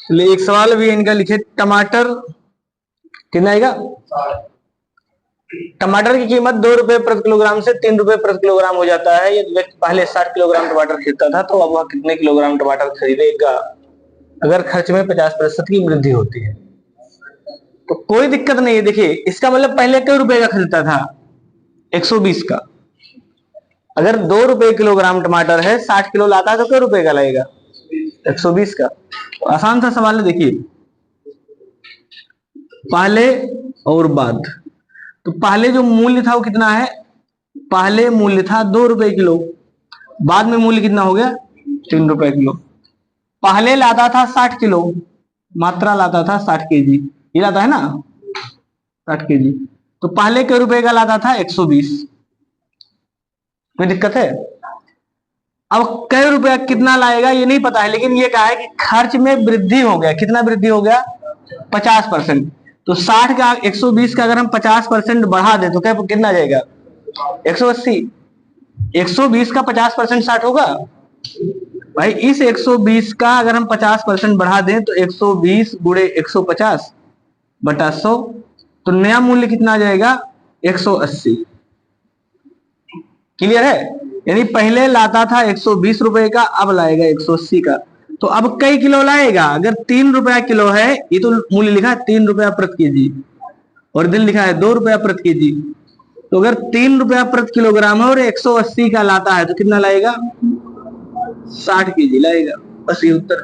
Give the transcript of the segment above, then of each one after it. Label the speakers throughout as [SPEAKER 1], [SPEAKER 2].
[SPEAKER 1] चलिए एक सवाल भी इनका लिखे, टमाटर कितना आएगा? टमाटर की कीमत 2 रुपए प्रति किलोग्राम से 3 रुपए प्रति किलोग्राम हो जाता है। यदि व्यक्ति पहले 60 किलोग्राम टमाटर खरीदता था तो अब वह कितने किलोग्राम टमाटर खरीदेगा अगर खर्च में 50% की वृद्धि होती है? तो कोई दिक्कत नहीं है। देखिए इसका मतलब पहले कई रुपए का खरीदता था? 120 का। अगर 2 रुपए किलोग्राम टमाटर है, 60 किलो लाता है तो कई रुपए का लगेगा? 120 का। तो आसान सा सवाल है। देखिए पहले और बाद, तो पहले जो मूल्य था वो कितना है? पहले मूल्य था 2 रुपए किलो, बाद में मूल्य कितना हो गया? 3 रुपए किलो। पहले लाता था 60 किलो, मात्रा लाता था 60 केजी, ये लाता है ना 60 केजी, तो पहले के रुपए का लाता था 120। कोई दिक्कत है? अब कई रुपया कितना लाएगा ये नहीं पता है, लेकिन ये कहा है कि खर्च में वृद्धि हो गया। कितना वृद्धि हो गया? 50%। तो 60 का 120 का अगर हम 50% बढ़ा दें तो क्या कितना जाएगा? 180। 120 का 50% 60 होगा भाई। इस 120 का अगर हम 50% बढ़ा दें तो 120 गुणे 150 बटा 100, तो नया मूल्य कितना आ जाएगा? 180। क्लियर है? यानी पहले लाता था 120 रुपए का, अब लाएगा 180 का। तो अब कई किलो लाएगा? अगर 3 रुपया किलो है, ये तो मूल्य लिखा है 3 रुपया प्रति केजी, और दिन लिखा है 2 रुपया प्रति केजी। तो अगर 3 रुपया प्रति किलोग्राम है और 180 का लाता है तो कितना लाएगा? 60 केजी लाएगा। बस ये उत्तर।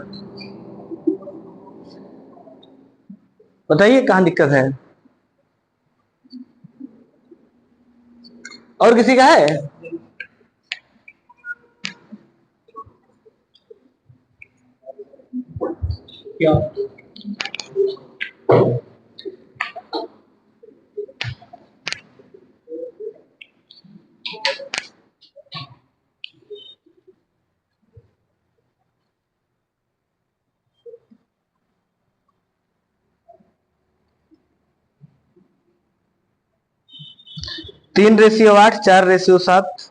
[SPEAKER 1] बताइए कहां दिक्कत है? और किसी का है? क्या? 3:8, 4:7।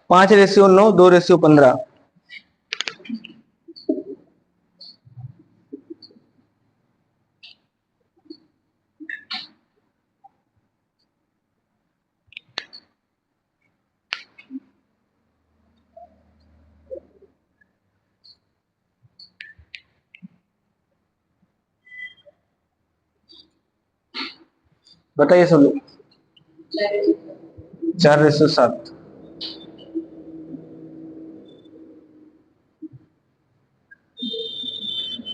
[SPEAKER 1] 5:9, 2:15। बताइए सब लोग। 4:7।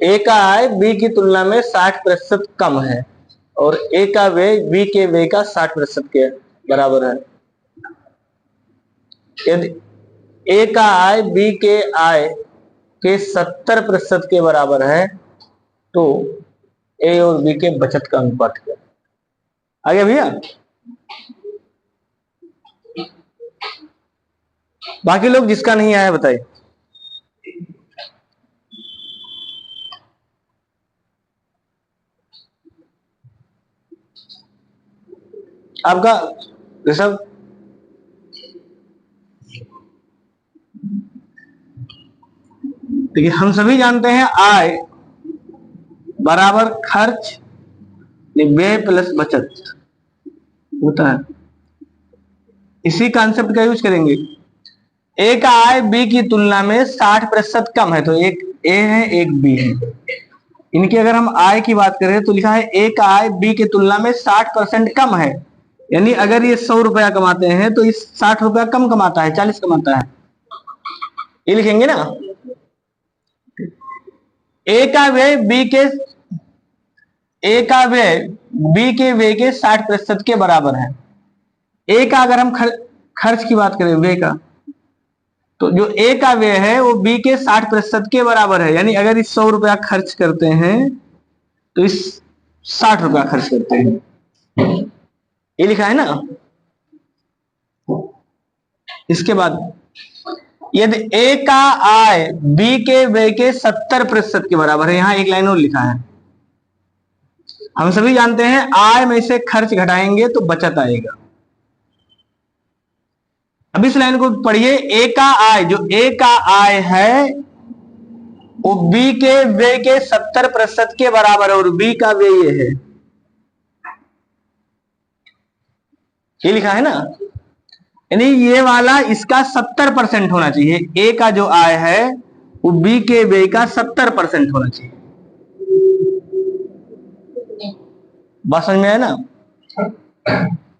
[SPEAKER 1] ए का आय बी की तुलना में 60% कम है और ए का व्यय बी के व्यय का 60% के बराबर है। यदि ए का आय बी के आय के 70% के बराबर है तो ए और बी के बचत का अनुपात क्या है? आगे भैया, बाकी लोग जिसका नहीं आया बताइए। आपका ऋषभ? देखिए हम सभी जानते हैं आय बराबर खर्च व्यय प्लस बचत होता है। इसी कॉन्सेप्ट का यूज करेंगे। ए का आय बी की तुलना में 60% कम है, तो एक ए है एक बी है। इनकी अगर हम आय की बात करें तो लिखा है ए का आय बी की तुलना में 60% कम है। यानी अगर ये 100 रुपया कमाते हैं तो इस 60 रुपया कम कमाता है, 40 कमाता है। ये लिखेंगे ना। ए का व्यय बी के ए का व्यय बी के व्यय के 60% के बराबर है। ए का अगर हम खर्च की बात करें व्यय का, तो जो ए का व्यय है वो बी के 60% के बराबर है। यानी अगर इस 100 रुपया खर्च करते हैं तो इस 60 रुपया खर्च करते हैं। ये लिखा है ना। इसके बाद यदि ए का आय बी के व्यय के 70% के बराबर है। यहां एक लाइन और लिखा है, हम सभी जानते हैं आय में से खर्च घटाएंगे तो बचत आएगा। अब इस लाइन को पढ़िए, ए का आय, जो ए का आय है वो बी के व्यय के 70% के बराबर है, और बी का व्यय ये है, ये लिखा है ना, यानी ये वाला इसका 70% होना चाहिए। ए का जो आय है वो बी के व्यय का 70% होना चाहिए। बात समझ में आया ना?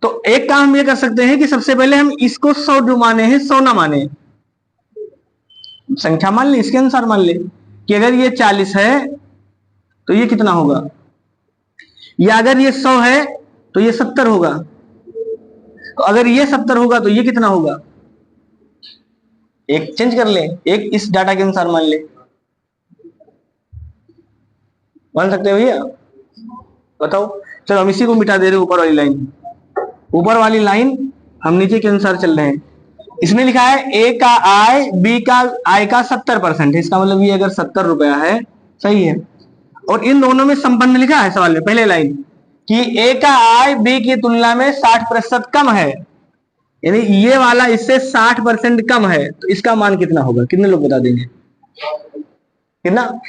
[SPEAKER 1] तो एक काम हम ये कर सकते हैं कि सबसे पहले हम इसको 100 जो माने हैं 100 ना माने, संख्या मान ले, इसके अनुसार मान ले कि अगर ये 40 है तो ये कितना होगा, या अगर ये 100 है तो ये 70 होगा, तो अगर ये 70 होगा तो ये कितना होगा। एक चेंज कर ले, एक इस डाटा के अनुसार मान ले, मान सकते हो भैया? बताओ। चलो हम इसी को मिटा दे रहे हैं, ऊपर वाली लाइन, ऊपर वाली लाइन हम नीचे के अनुसार चल रहे हैं। इसमें लिखा है ए का आय बी का आय का 70% है, इसका मतलब ये अगर 70 रुपया है, सही है। और इन दोनों में संबंध लिखा है सवाल में, पहले लाइन कि ए का आय बी की तुलना में 60% कम है, यानी ये वाला इससे 60% कम है, तो इसका मान कितना होगा? कितने लोग बता देंगे कितना?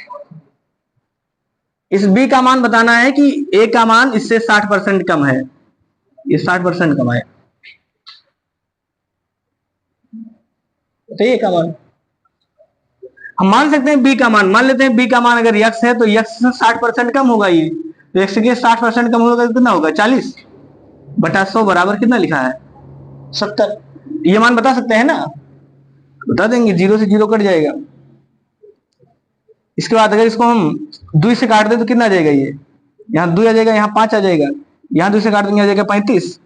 [SPEAKER 1] इस बी का मान बताना है कि ए का मान इससे 60% कम है, ये 60% कम है, तो ये का मान हम मान सकते हैं। बी का मान मान लेते हैं, बी का मान अगर यक्स है तो यक्स से 60% कम होगा, ये तो यक्स के 60% कम होगा, कितना होगा? 40 बटा 100 बराबर कितना लिखा है? 70। ये मान बता सकते हैं ना? बता देंगे, 0 से 0 कट जाएगा। इसके बाद अगर इसको हम 2 से काट दे तो कितना आ जाएगा? ये यहाँ 2 आ जाएगा, यहाँ 5 आ जाएगा, यहाँ 2 से काट देंगे आ जाएगा 35।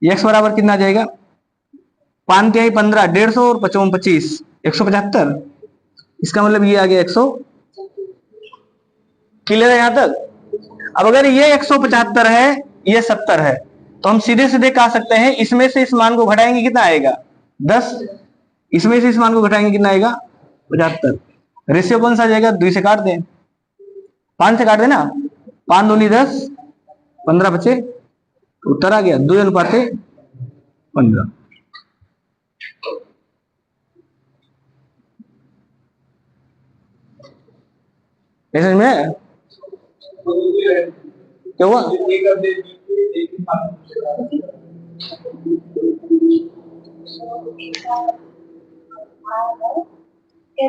[SPEAKER 1] एक्स बराबर कितना आ जाएगा? 5 तिहाई 15, 150 और 55 25, 175। इसका मतलब ये आ गया 100। क्लियर है यहां तक? अब अगर ये 175 है, ये 70 है, तो हम सीधे सीधे कह सकते हैं इसमें से इस मान को घटाएंगे कितना आएगा? 10। इसमें से इस मान को घटाएंगे कितना आएगा? 75। रेशियो कौन सा आ जाएगा? 2 से काट दें, 5 से काट देना, 5 दूनी 10, 15 बचे, उत्तर आ गया 2:15। समझ में क्या हुआ?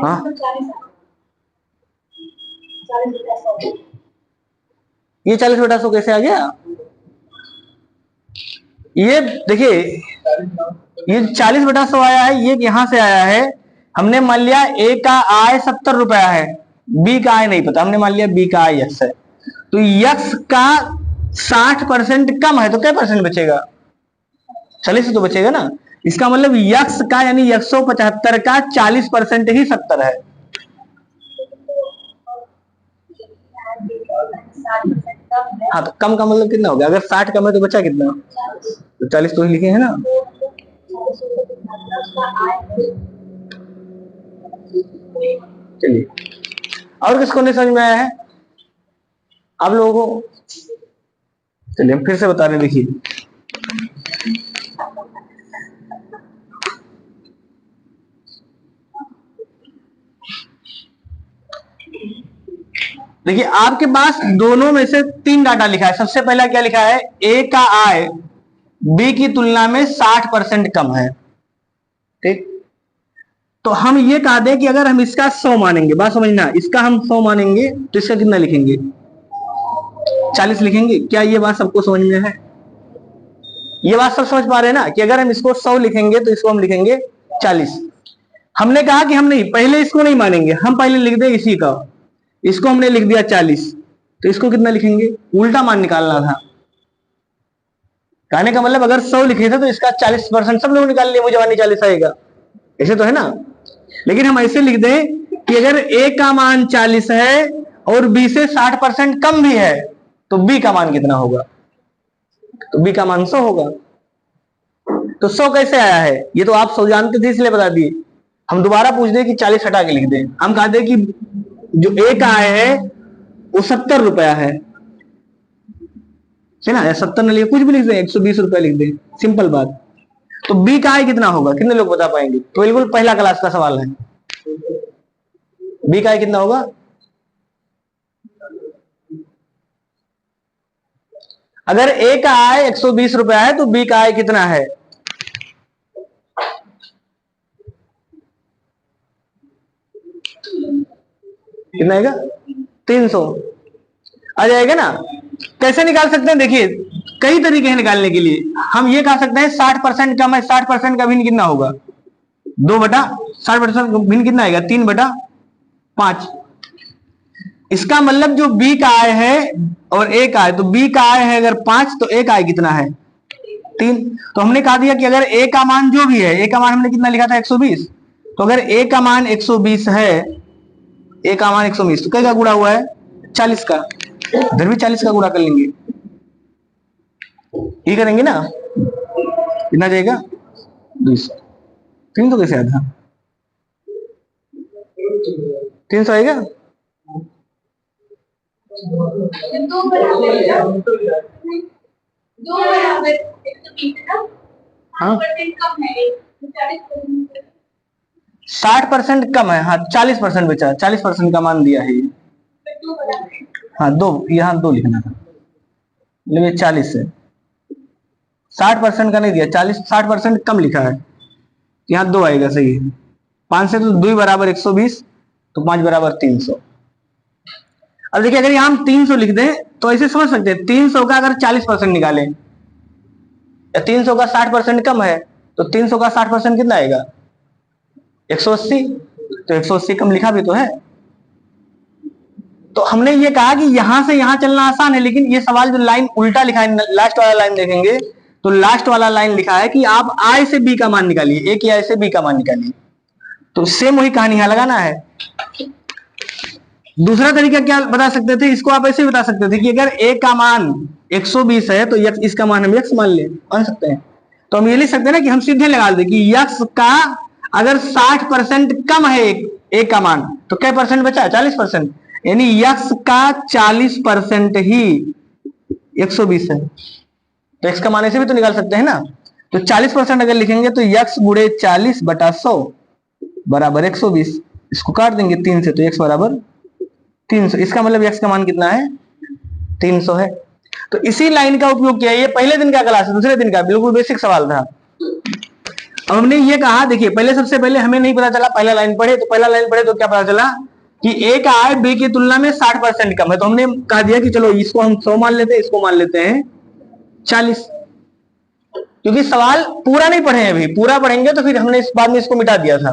[SPEAKER 1] हाँ, ये 40/100 कैसे आ गया? ये देखिए, ये 40/100 आया है, ये यहां से आया है। हमने मान लिया ए का आय 70 रुपया है, बी का आय नहीं पता, हमने मान लिया बी का आय यक्स है, तो यक्स का 60% कम है, तो क्या परसेंट बचेगा? 40 तो बचेगा ना। इसका मतलब यक्स का यानी 175 का 40% ही 70 है। हाँ, तो कम का मतलब कितना हो गया? अगर 60 कम है तो बचा कितना? तो 40 तो ही लिखे हैं ना। चलिए, और किसको नहीं समझ में आया है आप लोगों को? चलिए हम फिर से बता रहे हैं, देखिए देखिए आपके पास दोनों में से 3 डाटा लिखा है। सबसे पहला क्या लिखा है? ए का आय बी की तुलना में 60% कम है, ठीक। तो हम ये कह दें कि अगर हम इसका 100 मानेंगे, बात समझना, इसका हम 100 मानेंगे तो इसका कितना लिखेंगे? 40 लिखेंगे। क्या ये बात सबको समझ में है? ये बात सब समझ पा रहे हैं ना कि अगर हम इसको 100 लिखेंगे तो इसको हम लिखेंगे 40। हमने कहा कि हम नहीं, पहले इसको नहीं मानेंगे, हम पहले लिख दे इसी का, इसको हमने लिख दिया 40, तो इसको कितना लिखेंगे? उल्टा मान निकालना था। कहने का मतलब अगर 100 लिखे थे तो इसका 40% सब लोग निकाल लिए, मुझे वानी 40 आएगा, ऐसे तो है ना। लेकिन हम ऐसे लिख दें कि अगर ए का मान 40 है और बी से 60% कम भी है, तो बी का मान कितना होगा? तो बी का मान 100 होगा। तो 100 कैसे आया है? ये तो आप 100 जानते थे इसलिए बता दिए। हम दोबारा पूछ दे कि 40 हटा के लिख दे, हम कहा दे कि जो ए का आय है वो 70 रुपया है ना, या 70 न लिखे, कुछ भी लिख दे, 120 रुपया लिख दे, सिंपल बात। तो बी का आय कितना होगा, कितने लोग बता पाएंगे? तो बिल्कुल पहला क्लास का सवाल है, बी का आय कितना होगा? अगर ए का आय 120 रुपया है तो बी का आय कितना है? कितना आएगा? 300 आ जाएगा ना। कैसे निकाल सकते हैं? देखिए कई तरीके हैं निकालने के लिए। हम ये कह सकते हैं 60% कम है, 60% का भिन्न कितना होगा? 2/60% भिन्न कितना आएगा? 3/5। इसका मतलब जो बी का आय है और ए का आय, तो बी का आय है अगर 5 तो ए का आय कितना है? 3। तो हमने कहा दिया कि अगर ए का मान जो भी है, ए का मान हमने कितना लिखा था? 120। तो अगर ए का मान 120 है, ए का मान 120, तो क्या गुणा हुआ है? 40 का। इधर भी 40 का गुणा कर लेंगे, ये करेंगे ना, कितना जाएगा? 200। 300 कैसे आया था? 300 आएगा। हाँ 60% कम है, हाँ 40% बचा, 40% का मान दिया है ये। हाँ 2, यहाँ 2 लिखना था, लेकिन 40 है, 60% का नहीं दिया, 60% कम लिखा है, यहाँ 2 आएगा, सही है। 5 से तो 2 बराबर 120, तो 5 बराबर 300। अब देखिए अगर यहाँ हम 300 लिख दें तो ऐसे समझ सकते हैं, 300 का अगर 40% निकालें, या 300 का 60% कम है, तो 300 का 60% कितना आएगा? 180। तो 180 कम लिखा भी तो है। तो हमने ये कहा कि यहां से यहां चलना आसान है, लेकिन ये सवाल जो लाइन उल्टा लिखा है, लास्ट वाला लाइन देखेंगे तो लास्ट वाला लाइन लिखा है कि आप आय से बी का मान निकालिए, ए की आय से बी का मान निकालिए। तो सेम वही कहानी यहां लगाना है। दूसरा तरीका क्या बता सकते थे? इसको आप ऐसे बता सकते थे कि अगर ए का मान 120 है तो यक्स, इसका मान हम यक्स मान सकते हैं। तो हम ये लिख सकते हैं ना कि हम सीधे लगा दें कि यक्स का अगर 60% कम है ए का मान, तो क्या परसेंट बचा? 40%। यानी यक्स का 40% ही 120 है। तो एक्स का मान ऐसे भी तो निकाल सकते हैं ना। तो 40% अगर लिखेंगे तो यक्स गुणे 40/100 बराबर 120। इसको काट देंगे 3 से, तो एक्स बराबर 300। इसका मतलब एक्स का मान कितना है? 300 है। तो इसी लाइन का उपयोग किया। ये पहले दिन का क्लास है, दूसरे दिन का बिल्कुल बेसिक सवाल था। अब हमने ये कहा, देखिए पहले सबसे पहले हमें नहीं पता चला, पहला लाइन पढ़े तो क्या पता चला कि ए का आय बी की तुलना में 60% कम है। तो हमने कहा दिया कि चलो इसको हम 100 मान लेते हैं, इसको मान लेते हैं 40, क्योंकि सवाल पूरा नहीं पढ़े हैं अभी। पूरा पढ़ेंगे तो फिर हमने इस बाद में इसको मिटा दिया था।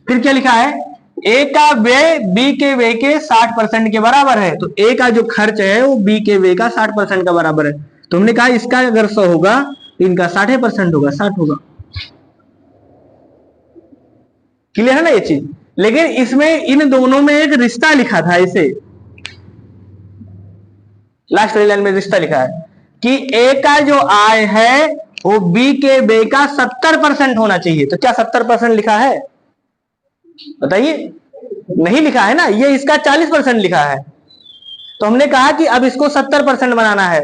[SPEAKER 1] फिर क्या लिखा है? ए का व्यय बी के व्यय के 60% के बराबर है। तो ए का जो खर्च है वो बी के व्यय का 60% का बराबर है। तो हमने कहा इसका अगर 100 होगा तो इनका 60% होगा, 60 होगा। क्लियर है ना ये चीज? लेकिन इसमें इन दोनों में एक रिश्ता लिखा था, ऐसे लास्ट वाली लाइन में रिश्ता लिखा है कि ए का जो आय है वो बी के व्यय का 70% होना चाहिए। तो क्या 70% लिखा है? बताइए, नहीं लिखा है ना। ये इसका 40% लिखा है। तो हमने कहा कि अब इसको 70% बनाना है,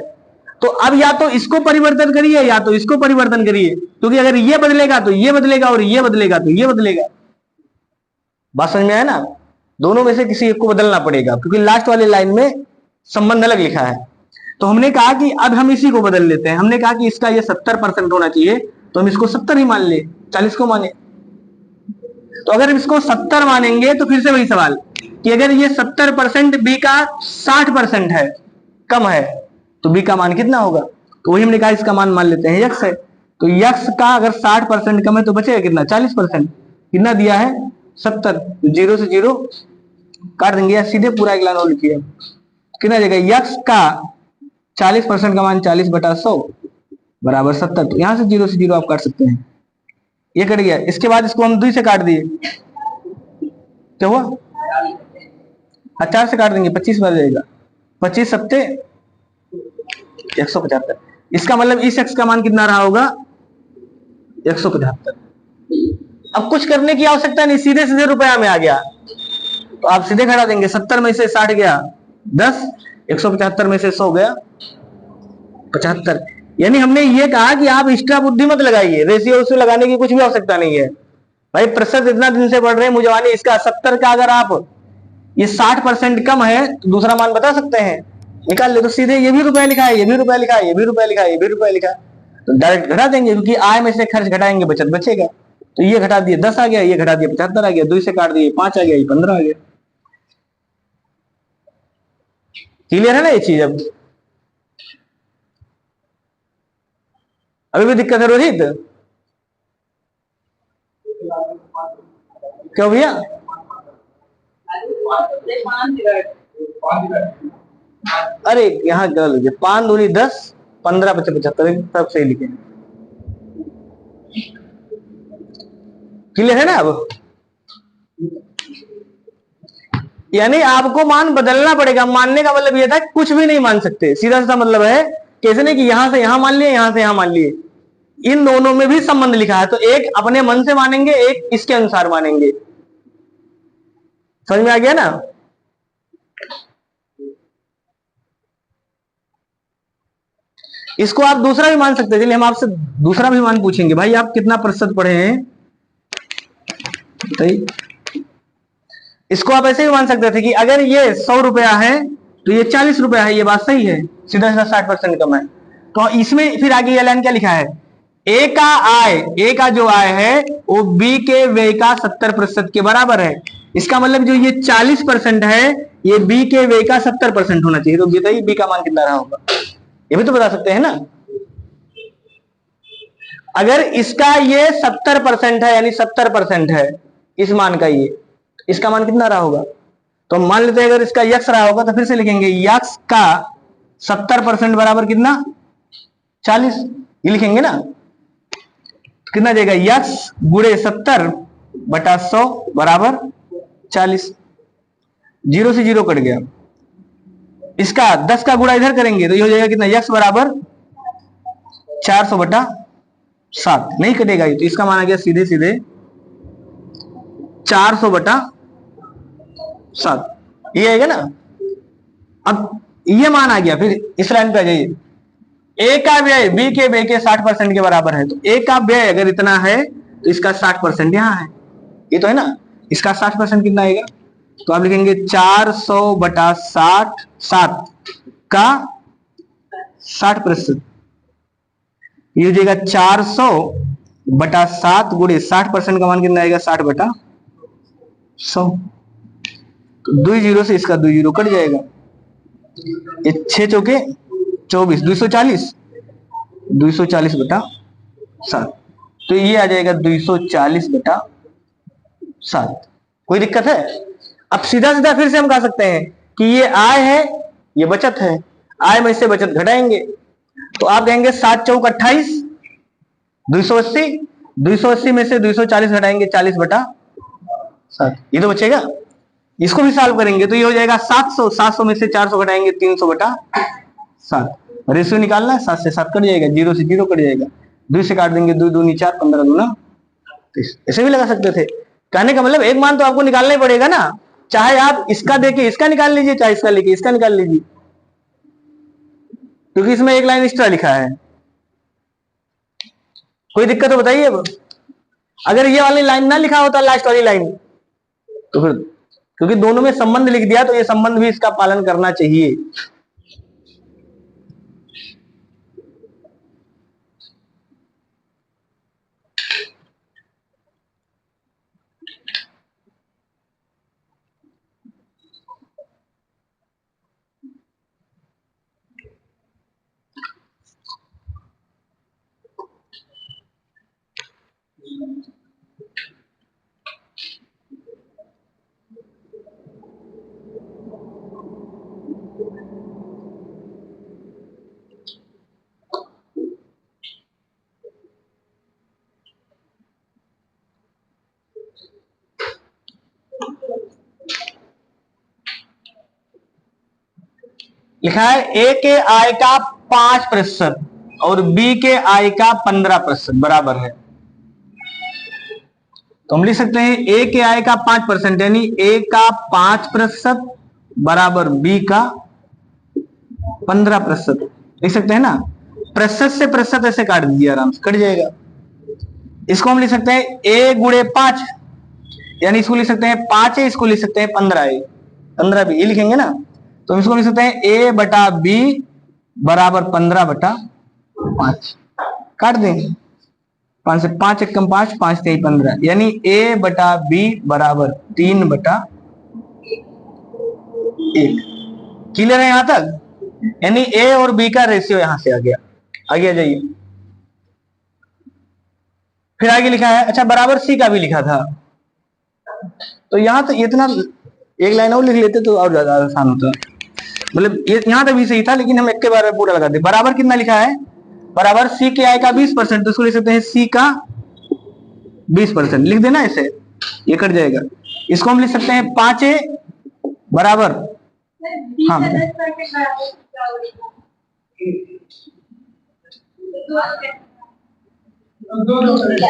[SPEAKER 1] तो अब या तो इसको परिवर्तन करिए या तो इसको परिवर्तन करिए, क्योंकि अगर ये बदलेगा तो ये बदलेगा और ये बदलेगा तो ये बदलेगा। बात समझ में आया ना? दोनों में से किसी एक को बदलना पड़ेगा, क्योंकि लास्ट वाली लाइन में संबंध अलग लिखा है। तो हमने कहा कि अब हम इसी को बदल लेते हैं। हमने कहा कि इसका ये 70% होना चाहिए, तो हम इसको 70 ही मान ले, 40 को माने। तो अगर इसको 70 मानेंगे तो फिर से वही सवाल कि अगर ये 70% बी का 60% है, कम है, तो बी का मान कितना होगा? तो वही हमने कहा इसका मान मान लेते हैं यक्स है। तो यक्स का अगर 60% कम है तो बचेगा कितना? 40%। कितना दिया है? 70। तो 0 से 0 काट देंगे या सीधे पूरा एक लाइन और लिखिए। कितना जाएगा? यक्स का 40% का मान 40/100 बराबर 70। तो यहां से 0 से 0 आप काट सकते हैं, ये कट गया। इसके बाद इसको हम 2 से काट दिए, क्या हुआ? 4 से काट देंगे, 25 बन जाएगा। 25 सत्ते 175। इसका मतलब इस एक्स का मान कितना रहा होगा? 175। अब कुछ करने की आवश्यकता नहीं, सीधे सीधे रुपया में आ गया, तो आप सीधे घटा देंगे। 70 में से 60 गया 10, 175 में से 100 गया 75। यानी हमने ये कहा कि आप एक्स्ट्रा बुद्धि मत लगाइए, रेशियो उससे लगाने की कुछ भी आवश्यकता नहीं है भाई। प्रतिशत इतना दिन से बढ़ रहे हैं मुझे इसका 70 का अगर आप ये 60% कम है तो दूसरा मान बता सकते हैं, निकाल ले। तो सीधे ये भी रुपया लिखा है, ये भी रुपया लिखा है, ये भी रुपया लिखा है, ये भी रुपया लिखा है, तो डायरेक्ट घटा देंगे, क्योंकि आय में से खर्च घटाएंगे बचत बचेगा। तो ये घटा दिए 10 आ गया, ये घटा दिया 75 आ गया, 2 से काट दिए 5 आ गया, ये 15 आ गया। क्लियर है ना ये चीज? अब अभी भी दिक्कत है रोहित? क्यों भैया? अरे यहाँ गलत हो गया, 5 दूनी 10, 15 25 75 सब सही लिखे। क्लियर है ना? अब यानी आपको मान बदलना पड़ेगा। मानने का मतलब यह था कि कुछ भी नहीं मान सकते, सीधा सीधा मतलब है। कैसे नहीं कि यहां से यहां मान लिए, यहां से यहां मान लिए, इन दोनों में भी संबंध लिखा है, तो एक अपने मन से मानेंगे, एक इसके अनुसार मानेंगे। समझ में आ गया ना? इसको आप दूसरा भी मान सकते हैं। चलिए हम आपसे दूसरा भी मान पूछेंगे, भाई आप कितना प्रतिशत पढ़े हैं? इसको आप ऐसे भी मान सकते थे कि अगर ये 100 रुपया है तो ये 40 रुपया है, ये बात सही है, सीधा सीधा 60% कम है। तो इसमें फिर आगे ये लाइन क्या लिखा है? ए का आय, ए का जो आय है वो बी के व्यय का 70% के बराबर है। इसका मतलब जो ये 40% है ये बी के व्यय का 70% होना चाहिए। तो बताइए बी का मान कितना रहा होगा? ये भी तो बता सकते हैं ना। अगर इसका ये 70% है, यानी 70% है इस मान का, ये इसका मान कितना रहा होगा? तो मान लेते हैं अगर इसका यक्स रहा होगा तो फिर से लिखेंगे यक्स का 70% बराबर कितना? 40। ये लिखेंगे ना, कितना देगा? यक्स गुणे 70 बटा 100 बराबर 40। 0 से 0 कट गया। इसका 10 का गुणा इधर करेंगे तो ये हो जाएगा कितना? यक्स बराबर 400 बटा 7। नहीं कटेगा ये, तो इसका मान आ गया सीधे सीधे 400 बटा 7। ये आएगा ना। अब ये मान आ गया, फिर इस लाइन पे आ जाइए। ए का व्यय बी के व्यय के 60% के बराबर है, तो ए का व्यय अगर इतना है तो इसका 60% यहां है, ये तो है ना। इसका 60% कितना आएगा? तो आप लिखेंगे 400 बटा 60, 7 का 60%। ये हो जाएगा 400 बटा 7 गुणे 60% का मान कितना आएगा? 60 बटा 100। तो 2 जीरो से इसका 2 जीरो कट जाएगा। ये 6 चौके 24, 240, 240 बटा 7। तो ये आ जाएगा 240 बटा 7। कोई दिक्कत है? अब सीधा सीधा फिर से हम कह सकते हैं कि ये आय है, ये बचत है, आय में से बचत घटाएंगे तो आप कहेंगे 7 चौक 28, 280, 280 में से 240 घटाएंगे 40 बटा 7, ये तो बचेगा। इसको भी सॉल्व करेंगे तो ये हो जाएगा 700, 700 में से 400 घटाएंगे 300 बटा 7। रेशियो निकालना है, 7 से 7 कट जाएगा, 0 से 0 कट जाएगा, 2 से काट देंगे 2 दूनी 4, 15 दूना 30। ऐसे भी लगा सकते थे। कहने का मतलब एक मान तो आपको निकालना ही पड़ेगा ना, चाहे आप इसका देके इसका निकाल लीजिए, चाहे इसका लेके इसका निकाल लीजिए, क्योंकि इसमें एक लाइन एक्स्ट्रा लिखा है। कोई दिक्कत हो बताइए। अब अगर ये वाली लाइन ना लिखा होता लास्ट वाली लाइन तो फिर, क्योंकि दोनों में संबंध लिख दिया तो ये संबंध भी इसका पालन करना चाहिए। लिखा है ए के आय का 5% और बी के आय का 15% बराबर है। तो हम लिख सकते हैं ए के आय का 5%, यानी ए का 5% बराबर बी का 15%। लिख सकते हैं ना, प्रतिशत से प्रतिशत ऐसे काट दीजिए, आराम से कट जाएगा। इसको हम लिख सकते हैं ए गुणे 5, यानी इसको लिख सकते हैं 5 है, इसको लिख सकते हैं 15 है, 15 बी, ये लिखेंगे ना। तो इसको लिख सकते हैं ए बटा बी बराबर 15/5, काट देंगे। 5 से 5 एक कम 5, 5 से 15, यानी ए बटा बी बराबर 3/1। क्लियर है यहां तक? यानी ए और बी का रेशियो यहां से आ गया। आगे आ जाइए, फिर आगे लिखा है, अच्छा बराबर सी का भी लिखा था, तो यहां तो इतना एक लाइन और लिख लेते तो और ज्यादा आसान होता। मतलब ये यहां तक भी सही था, लेकिन हम एक के बारे में पूरा लगा दे। बराबर कितना लिखा है? बराबर सी के आय का 20%, तो इसको लिख सकते हैं सी का 20%, लिख देना ऐसे, ये कट जाएगा। इसको हम लिख सकते हैं 5 बराबर, हाँ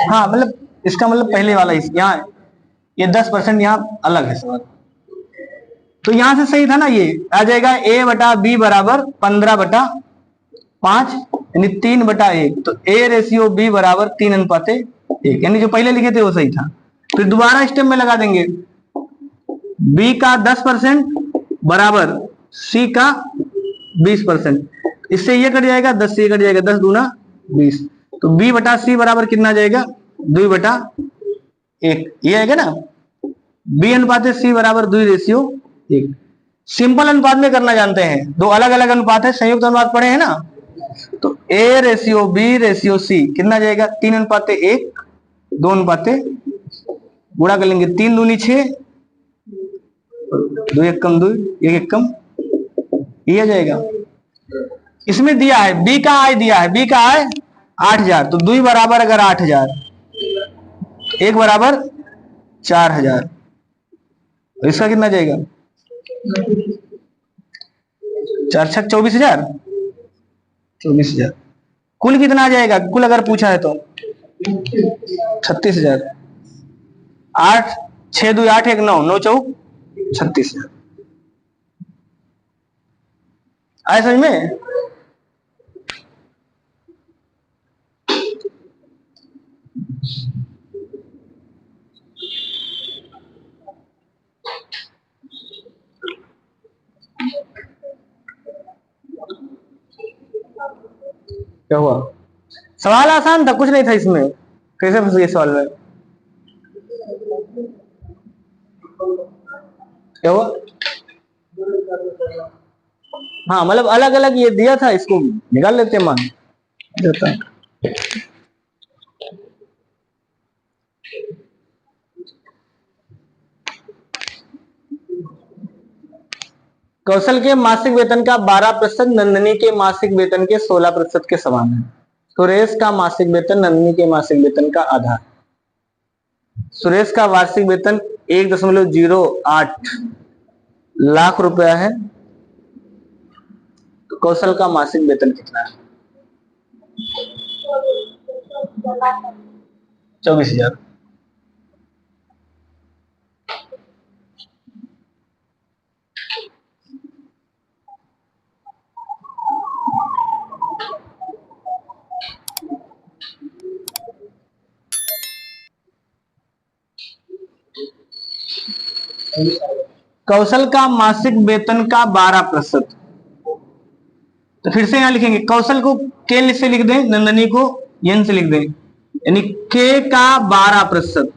[SPEAKER 1] हाँ, मतलब इसका मतलब पहले वाला यहाँ ये 10% यहाँ अलग है सवाल। तो यहां से सही था ना, ये आ जाएगा ए बटा बी बराबर 15/5, यानी 3/1। तो ए रेशियो बी बराबर 3:1, यानी जो पहले लिखे थे वो सही था। फिर दोबारा स्टेप में लगा देंगे, बी का 10% बराबर सी का 20%, इससे ये कट जाएगा, 10 से ये कट जाएगा, 10 दूना 20। तो बी बटा सी बराबर कितना जाएगा? 2/1, ये आएगा ना। बी अनुपात सी बराबर 2:1। सिंपल अनुपात में करना जानते हैं, दो अलग अलग अनुपात है, संयुक्त अनुपात पढ़े हैं ना। तो A ratio B ratio C कितना जाएगा? 3:1, 2:, गुणा कर लेंगे, 3 दूनी 6, 2 एक कम 2, 1 एक कम, ये आ जाएगा। इसमें दिया है बी का आय, दिया है बी का आय 8,000, तो 2 बराबर अगर 8,000, 1 बराबर 4,000, तो इसका कितना जाएगा? 4 छक 24,000, 24,000। कुल कितना आ जाएगा? कुल अगर पूछा है तो 36,000। 8 6 2 8 1 9, 9 चौक 36,000। आए समझ में? क्या हुआ? सवाल आसान था, कुछ नहीं था इसमें, कैसे फंस गए सवाल में? क्या हुआ? हाँ, मतलब अलग अलग ये दिया था, इसको निकाल लेते मान देता। कौशल के मासिक वेतन का 12% नंदनी के मासिक वेतन के 16% के समान है। सुरेश का मासिक वेतन नंदनी के मासिक वेतन का आधा। सुरेश का वार्षिक वेतन 1.08 लाख रुपया है, तो कौशल का मासिक वेतन कितना है? 24,000। कौशल का मासिक वेतन का 12%, तो फिर से यहां लिखेंगे, कौशल को के से लिख दें, नंदनी को यन से लिख दें, यानी के का 12%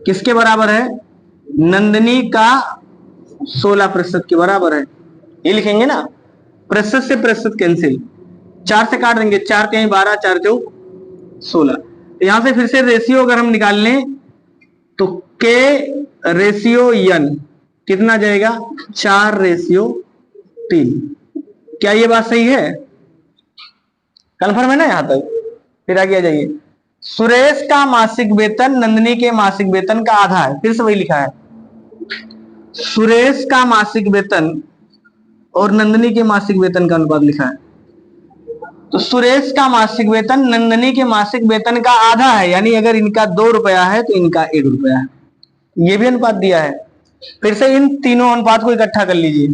[SPEAKER 1] किसके बराबर है? नंदनी का 16% के बराबर है, ये लिखेंगे ना। प्रतिशत से प्रतिशत कैंसिल, 4 से काट देंगे, 4 के 12, 4 के 16। यहां से फिर से रेशियो अगर हम निकाल लें तो के रेशियो यन कितना जाएगा? 4:3। क्या ये बात सही है? कंफर्म है ना यहां तक? फिर आगे आ जाइए, सुरेश का मासिक वेतन नंदनी के मासिक वेतन का आधा है, फिर से वही लिखा है, सुरेश का मासिक वेतन और नंदनी के मासिक वेतन का अनुपात लिखा है। तो सुरेश का मासिक वेतन नंदनी के मासिक वेतन का आधा है, यानी अगर इनका 2 रुपया है तो इनका 1 रुपया है। ये भी अनुपात दिया है। फिर से इन तीनों अनुपात को इकट्ठा कर लीजिए।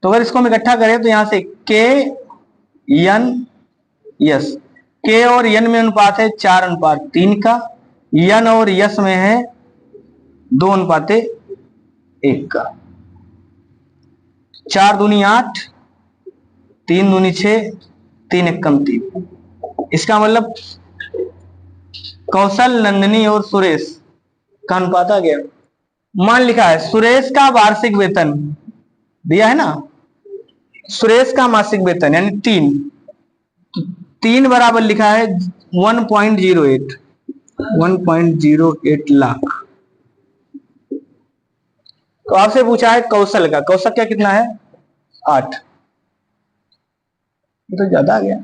[SPEAKER 1] तो अगर इसको हम इकट्ठा करें तो यहां से के एन यस, के और एन में अनुपात है 4:3 का, एन और यस में है 2:1 का। 4 दूनी 8, 3 दूनी 6, 3 एकम 3। इसका मतलब कौशल, नंदनी और सुरेश का अनुपात आ गया। मान लिखा है सुरेश का वार्षिक वेतन दिया है ना, सुरेश का मासिक वेतन यानी 3, 3 बराबर लिखा है 1.08 लाख। तो आपसे पूछा है कौशल का, कौशल क्या कितना है 8, ये तो ज्यादा आ गया।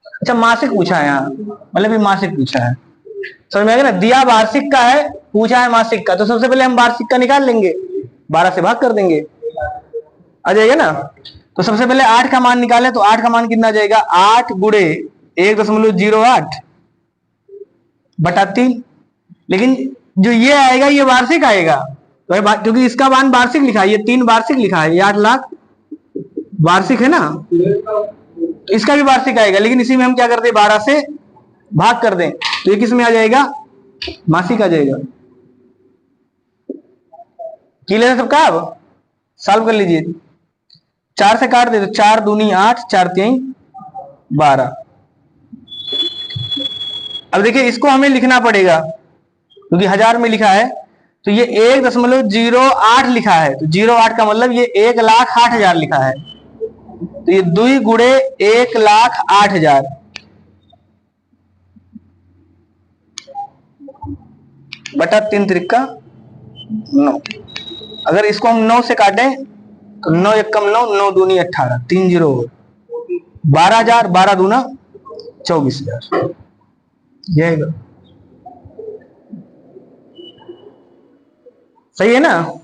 [SPEAKER 1] अच्छा मासिक पूछा है यहाँ, मतलब ये मासिक पूछा है, समझ में आ गया ना। दिया वार्षिक का है, पूछा है मासिक का, तो सबसे पहले हम वार्षिक का निकाल लेंगे, 12 से भाग कर देंगे, आ जाएगा ना। तो सबसे पहले 8 का मान निकाले, तो 8 का मान कितना आ जाएगा 8 गुणे 1.08 बटा 3। लेकिन जो ये आएगा ये वार्षिक आएगा, तो क्योंकि इसका मान वार्षिक लिखा है, ये 3 वार्षिक लिखा है, ये 8 लाख वार्षिक है ना, तो इसका भी वार्षिक आएगा। लेकिन इसी में हम क्या करते हैं 12 से भाग कर दें, तो ये किस में आ जाएगा मासिक आ जाएगा। क्लियर है सबका? अब सॉल्व कर लीजिए। 4 से काट दे तो 4 दूनी 8, 4 3 12। अब देखिए इसको हमें लिखना पड़ेगा क्योंकि 1000 में लिखा है, तो ये 1.08 लिखा है, तो 08 का मतलब ये 1,08,000 लिखा है, तो ये 2 गुणे 1,08,000 बटा 3 त्रिका 9। अगर इसको हम 9 से काटें तो 9 एकम 9, 9 दूनी 18, 3 0 12,000, 12 दूना 24,000। यही सही है ना।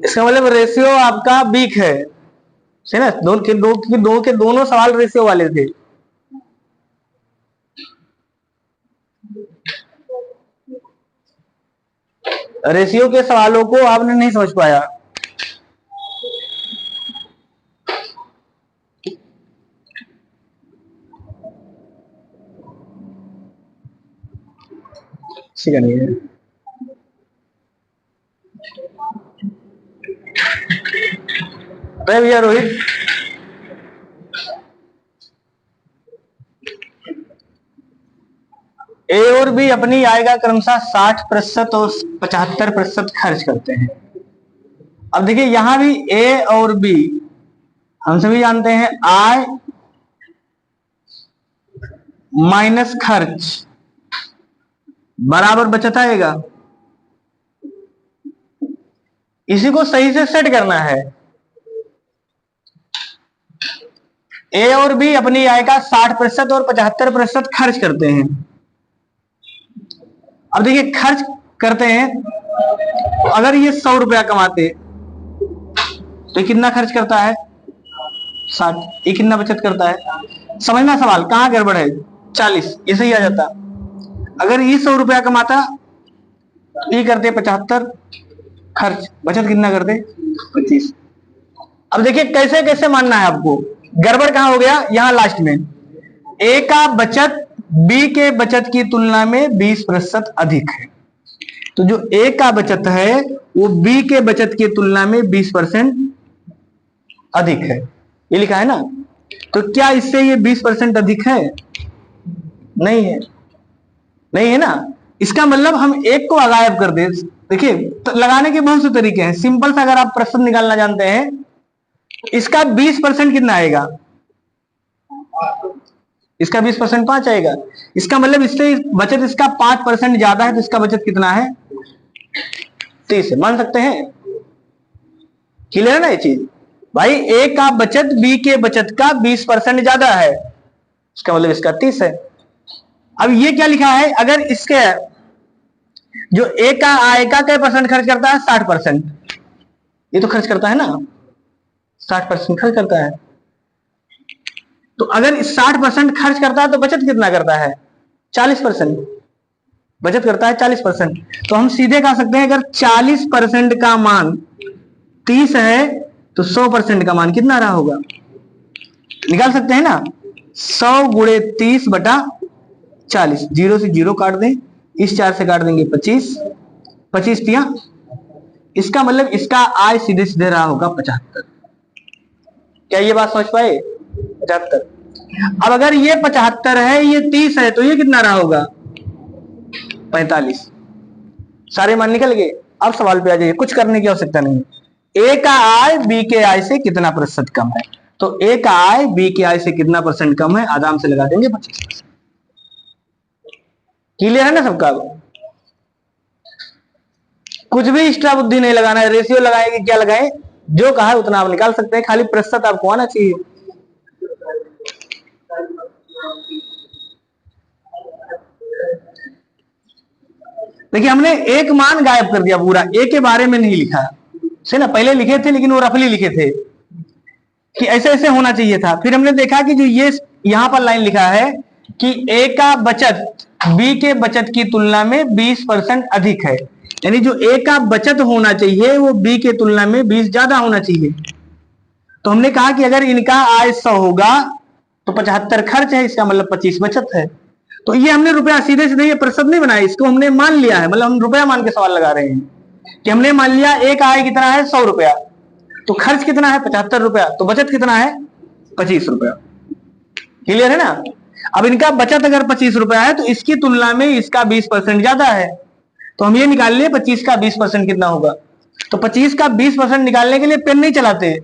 [SPEAKER 1] इसका मतलब रेशियो आपका वीक है, सही ना। दो के दोनों सवाल रेशियो वाले थे। रेशियो के सवालों को आपने नहीं समझ पाया। ठीक है, नहीं है भैया रोहित। ए और बी अपनी आय का क्रमशः 60% और 75% खर्च करते हैं। अब देखिए यहां भी ए और बी हम सभी जानते हैं आय माइनस खर्च बराबर बचत आएगा। इसी को सही से सेट करना है। ए और बी अपनी आय का 60% और 75% खर्च करते हैं। अब देखिए खर्च करते हैं, तो अगर ये 100 रुपया कमाते तो कितना खर्च करता है 60, ये कितना बचत करता है। समझना सवाल कहां गड़बड़ है, 40 ये सही आ जाता। अगर ये 100 रुपया कमाता तो ये करते 75 खर्च, बचत कितना करते 25। अब देखिए कैसे कैसे मानना है आपको, गड़बड़ कहां हो गया यहां लास्ट में। ए का बचत बी के बचत की तुलना में 20% अधिक है, तो जो ए का बचत है वो बी के बचत की तुलना में 20% अधिक है, ये लिखा है ना। तो क्या इससे ये 20% अधिक है? नहीं है, नहीं है ना। इसका मतलब हम एक को गायब कर दे। देखिए तो लगाने के बहुत से तरीके हैं। सिंपल सा अगर आप प्रश्न निकालना जानते हैं, इसका 20% कितना आएगा, इसका 20% 5 आएगा। इसका मतलब इससे बचत इसका 5% ज्यादा है, तो इसका बचत कितना है 30 है। मान सकते हैं क्लियर है ना ये चीज? भाई ए का बचत बी के बचत का 20% ज्यादा है, इसका मतलब इसका 30 है। अब ये क्या लिखा है, अगर इसके जो ए का आय का क्या परसेंट खर्च करता है, 60%, ये तो खर्च करता है ना, 60% खर्च करता है। तो अगर 60% खर्च करता है तो बचत कितना करता है, 40% बचत करता है, 40%। तो हम सीधे कह सकते हैं अगर 40% का मान 30 है तो 100% का मान कितना रहा होगा, निकाल सकते हैं ना, 100 गुणे 30 बटा 40, 0 से 0 काट दें, इस 4 से काट देंगे 25, 25 तिया, इसका मतलब इसका आय सीधे सीधे रहा होगा 75। क्या ये बात समझ पाए, 75। अब अगर ये 75 है, ये 30 है, तो ये कितना रहा होगा, 45। सारे मान निकल गए। अब सवाल पे आ जाइए, कुछ करने की आवश्यकता नहीं। ए का आय बी के आय से कितना प्रतिशत कम है, तो ए का आय बी के आय से कितना परसेंट कम है, आराम से लगा देंगे 25%। क्लियर है ना सबका? कुछ भी एक्स्ट्रा बुद्धि नहीं लगाना है, रेशियो लगाएंगे क्या लगाए, जो कहा है उतना आप निकाल सकते हैं, खाली प्रतिशत आपको आना चाहिए। देखिए हमने एक मान गायब कर दिया पूरा, ए के बारे में नहीं लिखा से ना, पहले लिखे थे लेकिन वो रफली लिखे थे कि ऐसे ऐसे होना चाहिए था। फिर हमने देखा कि जो ये यहां पर लाइन लिखा है कि ए का बचत बी के बचत की तुलना में 20% अधिक है, यानी जो ए का बचत होना चाहिए वो बी के तुलना में 20 ज्यादा होना चाहिए। तो हमने कहा कि अगर इनका आय 100 होगा तो 75 खर्च है, इसका मतलब 25 बचत है। तो ये हमने रुपया सीधे सीधे ये प्रतिशत नहीं बनाया, इसको हमने मान लिया है, मतलब हम रुपया मान के सवाल लगा रहे हैं कि हमने मान लिया एक आय कितना है 100 रुपया, तो खर्च कितना है 75 रुपया, तो बचत कितना है 25 रुपया। क्लियर है ना? अब इनका बचत अगर 25 रुपया है तो इसकी तुलना में इसका 20% ज्यादा है, तो हम ये निकाल लिए 25 का 20% कितना होगा। तो 25 का 20% निकालने के लिए पेन नहीं चलाते,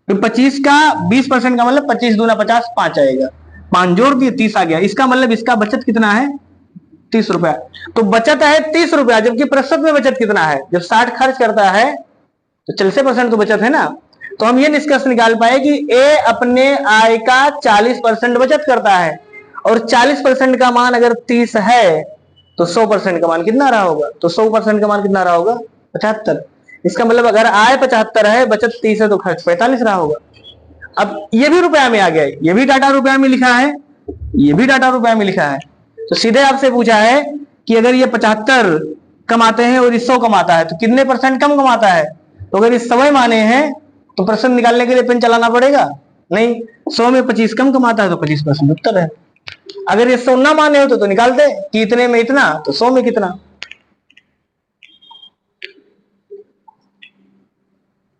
[SPEAKER 1] तो 25 का 20% का मतलब 25 दूना 50, 5 आएगा, 5 जोड़ दिए 30 आ गया, इसका मतलब इसका बचत कितना है 30 रुपया। तो बचत है 30 रुपया, जबकि प्रतिशत में बचत कितना है, जब 60 खर्च करता है तो 40% तो बचत है ना। तो हम ये निष्कर्ष निकाल पाए कि ए अपने आय का 40% बचत करता है, और 40% का मान अगर 30 है तो 100% का मान कितना रहा होगा, तो 100% का मान कितना रहा होगा 75। इसका मतलब अगर आय 75 है, बचत 30 है, तो खर्च 45 रहा होगा। अब ये भी रुपया में आ गया, ये भी डाटा रुपया में लिखा है, ये भी डाटा रुपया में लिखा है। तो सीधे आपसे पूछा है कि अगर ये 75 कमाते हैं और 100 कमाता है तो कितने परसेंट कम कमाता है। तो अगर इस समय माने हैं तो परसेंट निकालने के लिए पेन चलाना पड़ेगा नहीं, 100 में 25 कम कमाता है तो 25% उत्तर है। अगर ये 100 ना माने हो तो निकाल दे कि इतने में इतना तो 100 में कितना।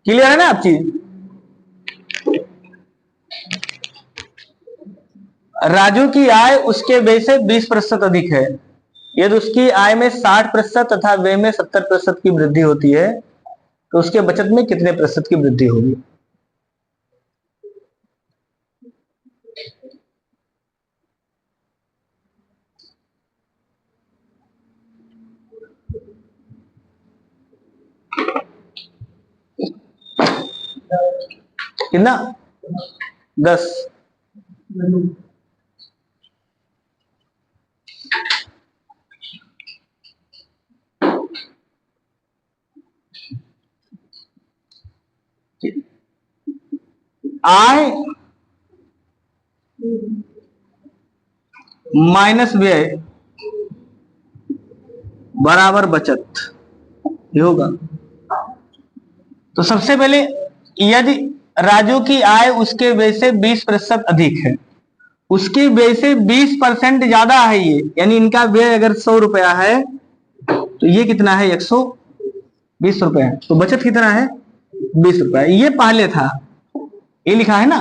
[SPEAKER 1] क्लियर है ना आप चीज? राजू की आय उसके व्यय से 20% अधिक है, यदि उसकी आय में 60% तथा व्यय में 70% की वृद्धि होती है तो उसके बचत में कितने प्रतिशत की वृद्धि होगी। कितना 10। आय माइनस व्यय बराबर बचत, ये होगा। तो सबसे पहले यदि राजू की आय उसके व्यय से 20% अधिक है, उसकी व्यय से 20% ज्यादा है ये, यानी इनका व्यय अगर 100 रुपया है तो ये कितना है 120 रुपया है, तो बचत कितना है 20 रुपया। ये पहले था, ये लिखा है ना,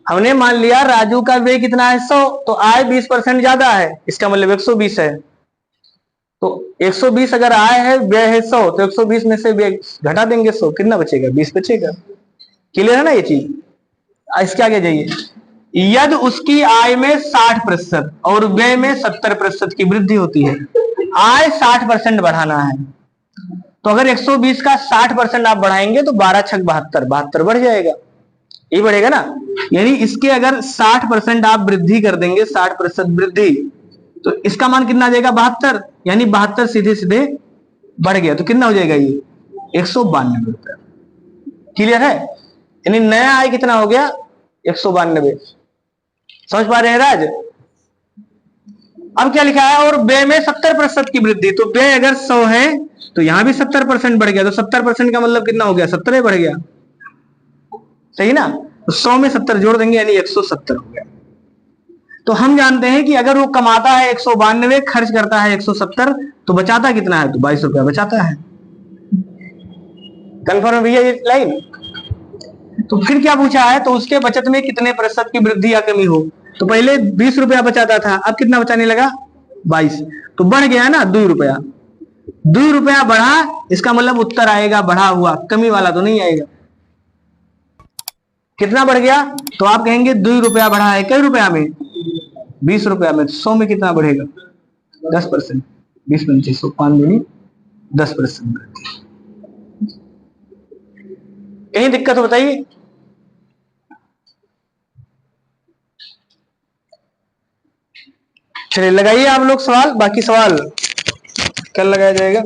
[SPEAKER 1] हमने मान लिया राजू का व्यय कितना है 100, तो आय 20% ज्यादा है, इसका मतलब 120 है। तो 120 अगर आय है व्यय है 100, तो 120 में से व्यय घटा देंगे 100, कितना बचेगा 20 बचेगा। क्लियर है ना ये चीज? इसके आगे जाइए, यदि उसकी आय में 60% और व्यय में 70% की वृद्धि होती है, आय 60% बढ़ाना है तो अगर 120 का 60% आप बढ़ाएंगे तो 12 छक 72, 72 बढ़ जाएगा, ये बढ़ेगा ना। यानी इसके अगर 60% आप वृद्धि कर देंगे, 60% वृद्धि, तो इसका मान कितना आ जाएगा 72, यानी 72 सीधे सीधे बढ़ गया, तो कितना हो जाएगा ये 192 रुपया। क्लियर है? यानी नया आय कितना हो गया 192। समझ पा रहे हैं राज? अब क्या लिखा है, और व्यय में 70% की वृद्धि, तो व्यय अगर 100 है तो यहां भी 70% बढ़ गया, तो 70% का मतलब कितना हो गया 70 बढ़ गया, सही ना। तो 100 में 70 जोड़ देंगे यानी 170 हो गया। तो हम जानते हैं कि अगर वो कमाता है 192, खर्च करता है 170, तो बचाता कितना है, तो 22 रुपया बचाता है। कंफर्म है भैया ये लाइन? तो फिर क्या पूछा है, तो उसके बचत में कितने प्रतिशत की वृद्धि या कमी हो। तो पहले 20 रुपया बचाता था, अब कितना बचाने लगा 22, तो बढ़ गया ना 2 रुपया, 2 रुपया बढ़ा, इसका मतलब उत्तर आएगा बढ़ा हुआ, कमी वाला तो नहीं आएगा। कितना बढ़ गया, तो आप कहेंगे 2 रुपया बढ़ा है, कई रुपया में 20 रुपया में, 100 में कितना बढ़ेगा 10%, 20 25 100, 5 दूनी 10%। कहीं दिक्कत हो बताइए। चलिए लगाइए आप लोग सवाल, बाकी सवाल कल लगाया जाएगा।